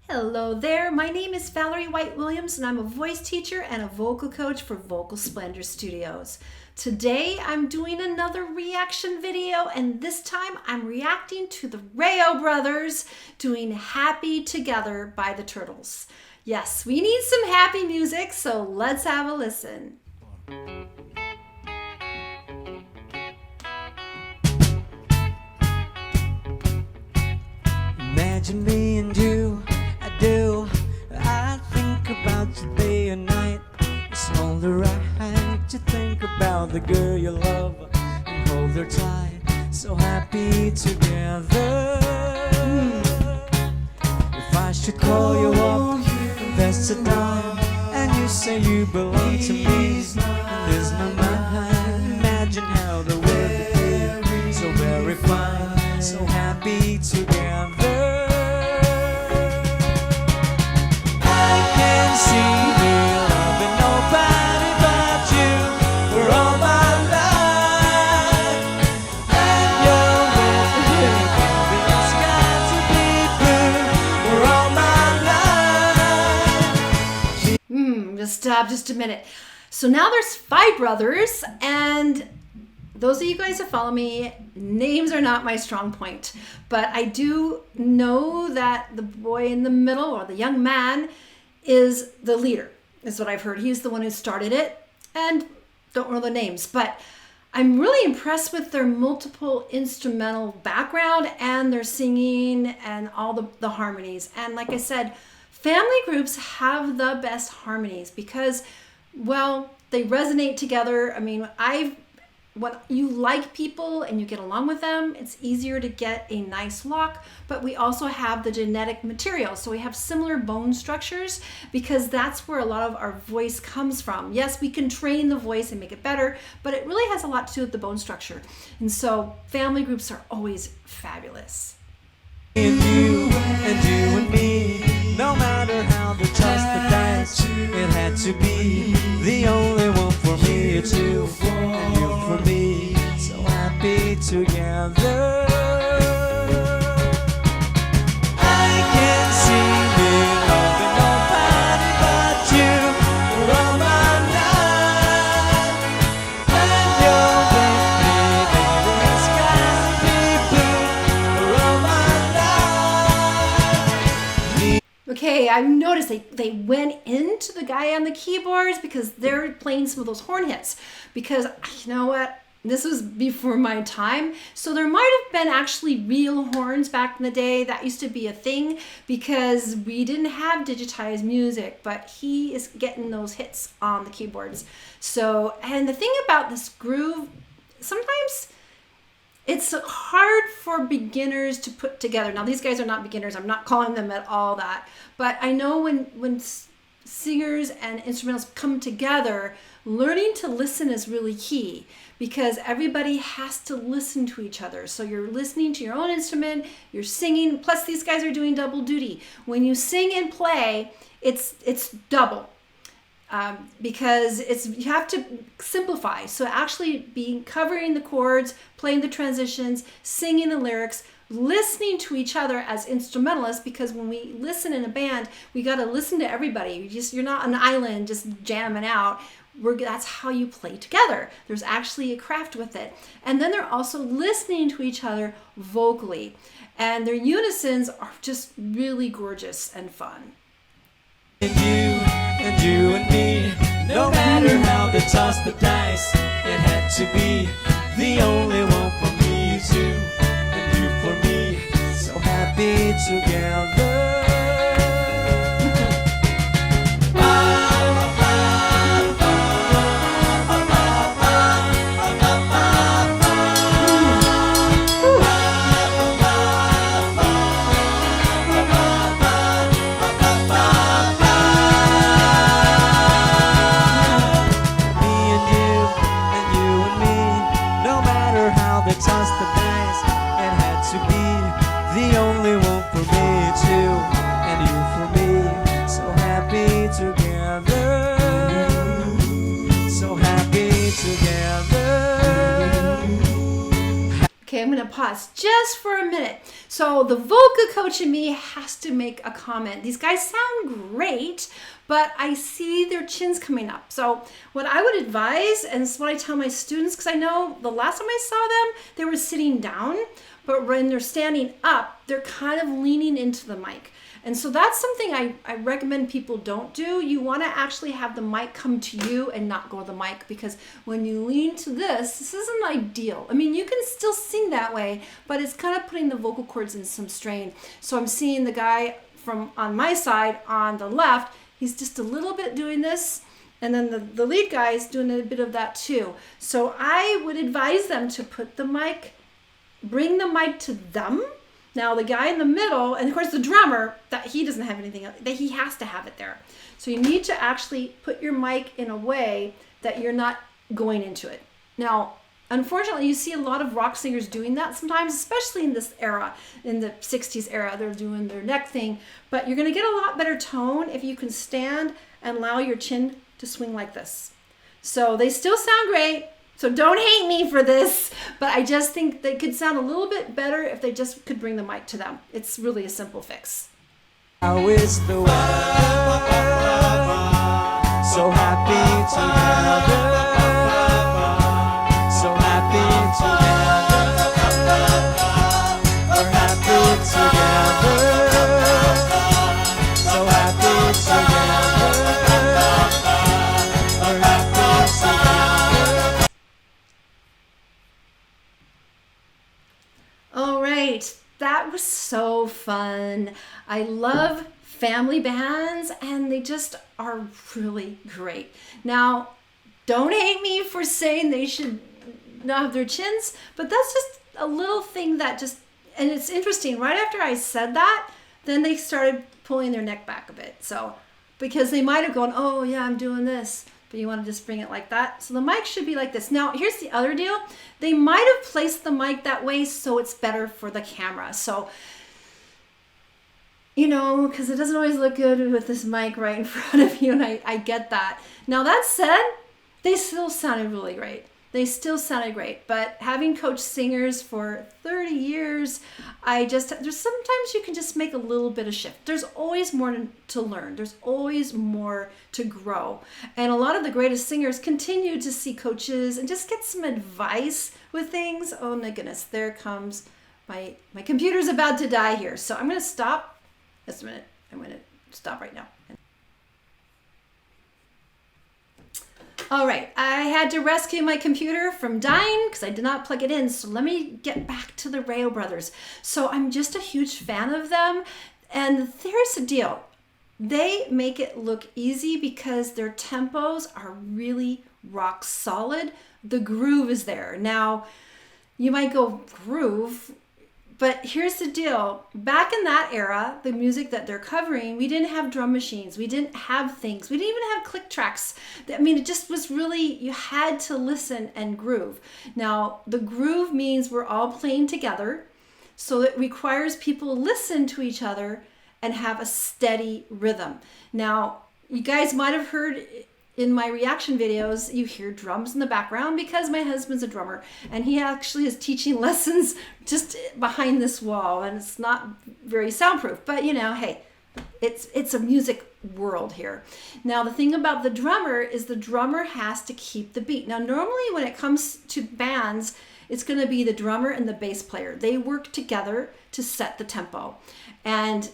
Hello there, my name is Valerie White Williams and I'm a voice teacher and a vocal coach for Vocal Splendor Studios. Today I'm doing another reaction video and this time I'm reacting to the REO Brothers doing Happy Together by the Turtles. Yes, we need some happy music, so let's have a listen. Imagine me and you, I think about you day and night. It's only right to think about the girl you love and hold her tight, so happy together. If I should call you up, that's the time, and you say you belong to me, and there's my mind. Imagine how the world would be so very fine, so happy together. See me loving nobody but you for all my life, and you're with me, baby, it's got to be blue for all my life. Just stop just a minute. So now there's 5 brothers, and those of you guys that follow me, names are not my strong point, but I do know that the boy in the middle, or the young man, is the leader, is what I've heard. He's the one who started it, and don't know the names, but I'm really impressed with their multiple instrumental background and their singing and all the harmonies. And like I said, family groups have the best harmonies because, well, they resonate together. I mean, when you like people and you get along with them, it's easier to get a nice lock, but we also have the genetic material. So we have similar bone structures because that's where a lot of our voice comes from. Yes, we can train the voice and make it better, but it really has a lot to do with the bone structure. And so family groups are always fabulous. And you and me, no matter how they toss the dice, it had to be the only one for me too, and you for me, so happy together. I can see me loving nobody but you for all my life, and you're with me, baby, it's gotta be blue for all my life. Okay, I've noticed they went into the guy on the keyboards because they're playing some of those horn hits. Because, you know what, this was before my time, so there might have been actually real horns back in the day. That used to be a thing because we didn't have digitized music, but he is getting those hits on the keyboards. So, and the thing about this groove, sometimes it's hard for beginners to put together. Now, these guys are not beginners. I'm not calling them at all that. But I know when singers and instrumentals come together, learning to listen is really key because everybody has to listen to each other. So you're listening to your own instrument, you're singing, plus these guys are doing double duty. When you sing and play, it's double. Because you have to simplify. So actually covering the chords, playing the transitions, singing the lyrics, listening to each other as instrumentalists, because when we listen in a band, we got to listen to everybody. You're not an island just jamming out. That's how you play together. There's actually a craft with it. And then they're also listening to each other vocally. And their unisons are just really gorgeous and fun. And you and me, no matter how they toss the dice, it had to be the only one for me too, and you for me, so happy together. Toss the dice, it had to be the only one for me too, and you for me, so happy together, so happy together. Okay, I'm going to pause just for a minute. So the vocal coach in me has to make a comment. These guys sound great, but I see their chins coming up. So what I would advise, and this is what I tell my students, because I know the last time I saw them, they were sitting down, but when they're standing up, they're kind of leaning into the mic. And so that's something I recommend people don't do. You want to actually have the mic come to you and not go to the mic, because when you lean to this isn't ideal. I mean, you can still sing that way, but it's kind of putting the vocal cords in some strain. So I'm seeing the guy from on my side on the left, he's just a little bit doing this. And then the lead guy is doing a bit of that too. So I would advise them to put the mic, bring the mic to them. Now the guy in the middle, and of course the drummer, that he doesn't have anything else, that he has to have it there. So you need to actually put your mic in a way that you're not going into it. Now, unfortunately, you see a lot of rock singers doing that sometimes, especially in this era, in the 60s era, they're doing their neck thing. But you're gonna get a lot better tone if you can stand and allow your chin to swing like this. So they still sound great. So don't hate me for this, but I just think they could sound a little bit better if they just could bring the mic to them. It's really a simple fix. How is the weather? So happy together. So happy together. We're happy together. So happy together. We're happy together. All right, that was so fun. I love family bands, and they just are really great. Now, don't hate me for saying they should not have their chins, but that's just a little thing that just, and it's interesting, right after I said that, then they started pulling their neck back a bit. So, because they might have gone, oh yeah, I'm doing this, but you want to just bring it like that. So the mic should be like this. Now, here's the other deal. They might have placed the mic that way so it's better for the camera. So, you know, because it doesn't always look good with this mic right in front of you, and I get that. Now, that said, they still sounded really great. They still sounded great, but having coached singers for 30 years, there's sometimes you can just make a little bit of shift. There's always more to learn. There's always more to grow. And a lot of the greatest singers continue to see coaches and just get some advice with things. Oh my goodness, there comes my computer's about to die here. So I'm going to stop. Just a minute. I'm going to stop right now. All right, I had to rescue my computer from dying because I did not plug it in. So let me get back to the REO Brothers. So I'm just a huge fan of them. And there's the deal. They make it look easy because their tempos are really rock solid. The groove is there. Now, you might go groove, but here's the deal. Back in that era, the music that they're covering, we didn't have drum machines. We didn't have things. We didn't even have click tracks. I mean, it just was really, you had to listen and groove. Now, the groove means we're all playing together. So it requires people to listen to each other and have a steady rhythm. Now, you guys might have heard in my reaction videos, you hear drums in the background because my husband's a drummer and he actually is teaching lessons just behind this wall, and it's not very soundproof, but you know, hey, it's a music world here. Now, the thing about the drummer is the drummer has to keep the beat. Now, normally when it comes to bands, it's going to be the drummer and the bass player. They work together to set the tempo. And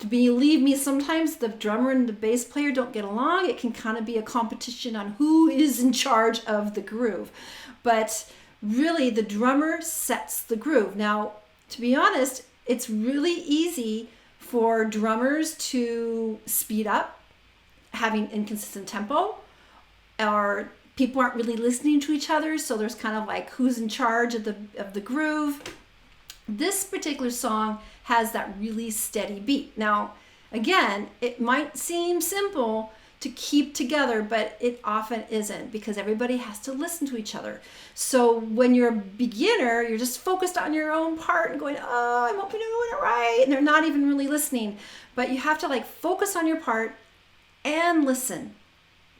believe me, sometimes the drummer and the bass player don't get along. It can kind of be a competition on who is in charge of the groove. But really, the drummer sets the groove. Now, to be honest, it's really easy for drummers to speed up, having inconsistent tempo, or people aren't really listening to each other, so there's kind of like who's in charge of the groove. This particular song has that really steady beat. Now, again, it might seem simple to keep together, but it often isn't because everybody has to listen to each other. So when you're a beginner, you're just focused on your own part and going, oh, I'm hoping I'm doing it right. And they're not even really listening. But you have to like focus on your part and listen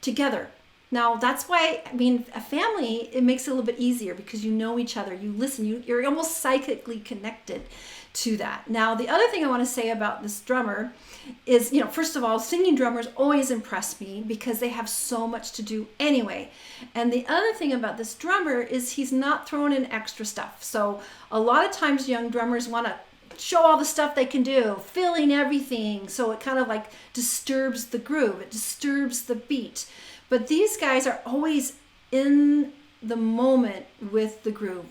together. Now, that's why, I mean, a family, it makes it a little bit easier because you know each other, you listen, you're almost psychically connected to that. Now, the other thing I want to say about this drummer is, first of all, singing drummers always impress me because they have so much to do anyway. And the other thing about this drummer is he's not throwing in extra stuff. So a lot of times young drummers want to show all the stuff they can do, filling everything. So it kind of like disturbs the groove. It disturbs the beat. But these guys are always in the moment with the groove.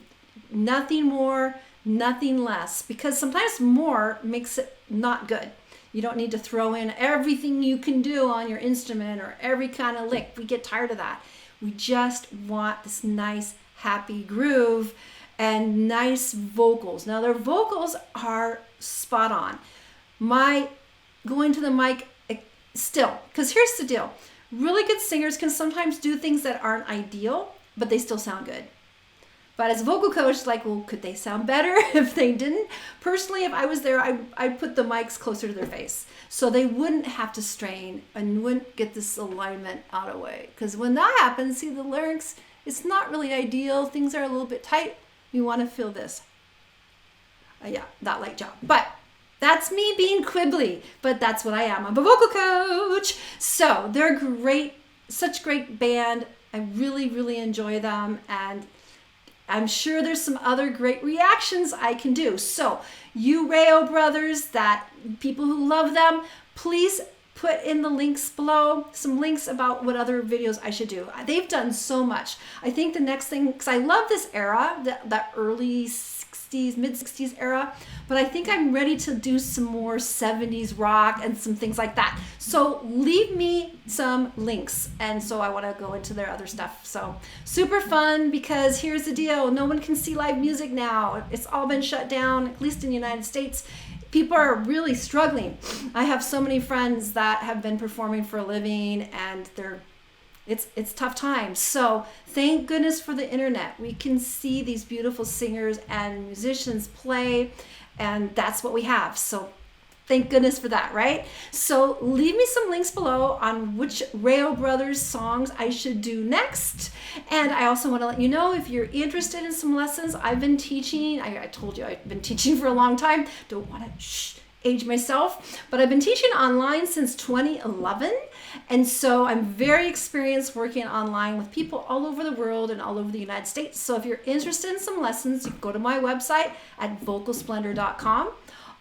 Nothing more, nothing less. Because sometimes more makes it not good. You don't need to throw in everything you can do on your instrument or every kind of lick. We get tired of that. We just want this nice, happy groove and nice vocals. Now their vocals are spot on. My going to the mic still, because here's the deal. Really good singers can sometimes do things that aren't ideal, but they still sound good. But as a vocal coach, like, well, could they sound better if they didn't? Personally, if I was there, I'd put the mics closer to their face so they wouldn't have to strain and wouldn't get this alignment out of the way. Because when that happens, see the larynx, it's not really ideal. Things are a little bit tight. You want to feel this. Yeah, that light job. But that's me being quibbly, but that's what I am. I'm a vocal coach. So they're great, such great band. I really, really enjoy them. And I'm sure there's some other great reactions I can do. So you REO Brothers, that people who love them, please put in the links below, some links about what other videos I should do. They've done so much. I think the next thing, because I love this era, that early 60s, mid 60s era, but I think I'm ready to do some more 70s rock and some things like that. So leave me some links. And so I want to go into their other stuff. So super fun, because here's the deal. No one can see live music now. It's all been shut down, at least in the United States. People are really struggling. I have so many friends that have been performing for a living, and it's tough times. So thank goodness for the internet. We can see these beautiful singers and musicians play, and that's what we have. So thank goodness for that, right? So leave me some links below on which REO Brothers songs I should do next. And I also want to let you know, if you're interested in some lessons, I've been teaching. I told you I've been teaching for a long time. Don't want to age myself, but I've been teaching online since 2011. And so I'm very experienced working online with people all over the world and all over the United States. So if you're interested in some lessons, you can go to my website at vocalsplendor.com.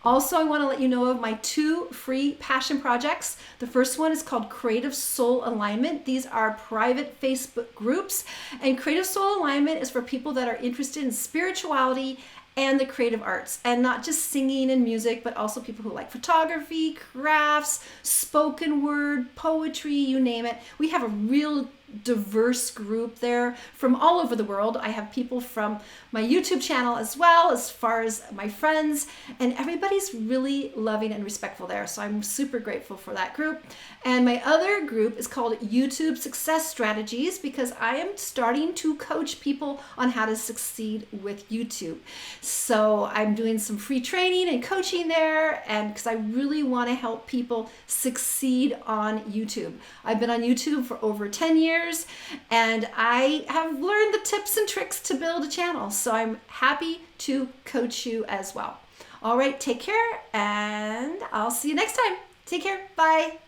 Also, I want to let you know of my 2 free passion projects. The first one is called Creative Soul Alignment. These are private Facebook groups, and Creative Soul Alignment is for people that are interested in spirituality and the creative arts, and not just singing and music, but also people who like photography, crafts, spoken word, poetry, you name it. We have a real diverse group there from all over the world. I have people from my YouTube channel as well, as far as my friends, and everybody's really loving and respectful there. So I'm super grateful for that group. And my other group is called YouTube Success Strategies, because I am starting to coach people on how to succeed with YouTube. So I'm doing some free training and coaching there, and because I really want to help people succeed on YouTube. I've been on YouTube for over 10 years, and I have learned the tips and tricks to build a channel. So I'm happy to coach you as well. All right, take care, and I'll see you next time. Take care. Bye.